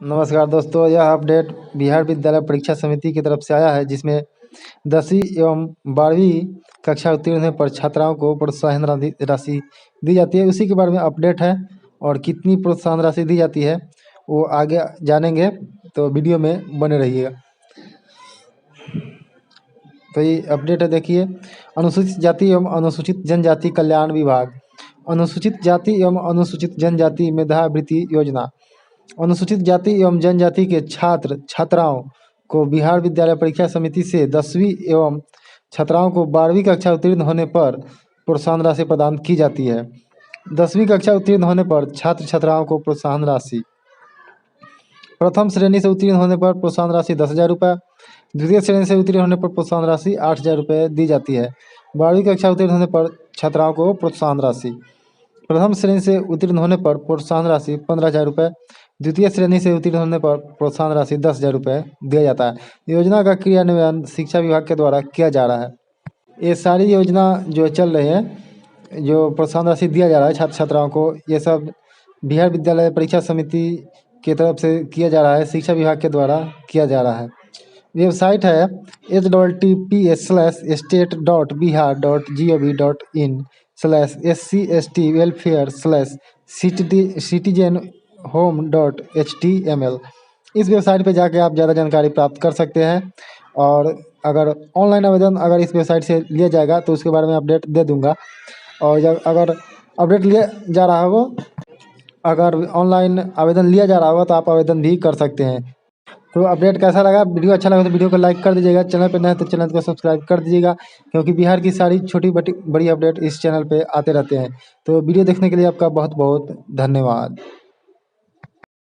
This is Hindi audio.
नमस्कार दोस्तों, यह अपडेट बिहार विद्यालय परीक्षा समिति की तरफ से आया है, जिसमें 10वीं एवं 12वीं कक्षा उत्तीर्ण होने पर छात्राओं को प्रोत्साहन राशि दी जाती है। उसी के बारे में अपडेट है और कितनी प्रोत्साहन राशि दी जाती है वो आगे जानेंगे, तो वीडियो में बने रहिएगा। तो ये अपडेट है, देखिए। अनुसूचित जाति एवं अनुसूचित जनजाति कल्याण विभाग, अनुसूचित जाति एवं अनुसूचित जनजाति मेधावृत्ति योजना। अनुसूचित जाति एवं जनजाति के छात्र छात्राओं को बिहार विद्यालय परीक्षा समिति से 10वीं एवं छात्राओं को 12वीं कक्षा उत्तीर्ण होने पर प्रोत्साहन राशि प्रदान की जाती है। 10वीं कक्षा उत्तीर्ण होने पर छात्र छात्राओं को प्रोत्साहन राशि प्रथम श्रेणी से उत्तीर्ण होने पर प्रोत्साहन राशि 10,000 रुपये, द्वितीय श्रेणी से उत्तीर्ण होने पर प्रोत्साहन राशि 8,000 रुपये दी जाती है। 12वीं कक्षा उत्तीर्ण होने पर छात्राओं को प्रोत्साहन राशि प्रथम श्रेणी से उत्तीर्ण होने पर प्रोत्साहन राशि 15,000 रुपये, द्वितीय श्रेणी से उत्तीर्ण होने पर प्रोत्साहन राशि 10,000 रुपये दिया जाता है। योजना का क्रियान्वयन शिक्षा विभाग के द्वारा किया जा रहा है। ये सारी योजना जो चल रही है, जो प्रोत्साहन राशि दिया जा रहा है छात्र छात्राओं को, ये सब बिहार विद्यालय परीक्षा समिति की तरफ से किया जा रहा है, शिक्षा विभाग के द्वारा किया जा रहा है। वेबसाइट है https://state.bihar.gov.in/scstwelfare/citizenhome.html। इस वेबसाइट पे जाके आप ज़्यादा जानकारी प्राप्त कर सकते हैं। और अगर ऑनलाइन आवेदन अगर इस वेबसाइट से लिया जाएगा तो उसके बारे में अपडेट दे दूंगा। और जब अगर अपडेट लिया जा रहा हो, अगर ऑनलाइन आवेदन लिया जा रहा होगा तो आप आवेदन भी कर सकते हैं। तो अपडेट कैसा लगा? वीडियो अच्छा लगा तो वीडियो को लाइक कर दीजिएगा। चैनल पर नए तो चैनल को सब्सक्राइब कर दीजिएगा, क्योंकि बिहार की सारी छोटी बड़ी अपडेट इस चैनल पे आते रहते हैं। तो वीडियो देखने के लिए आपका बहुत बहुत धन्यवाद।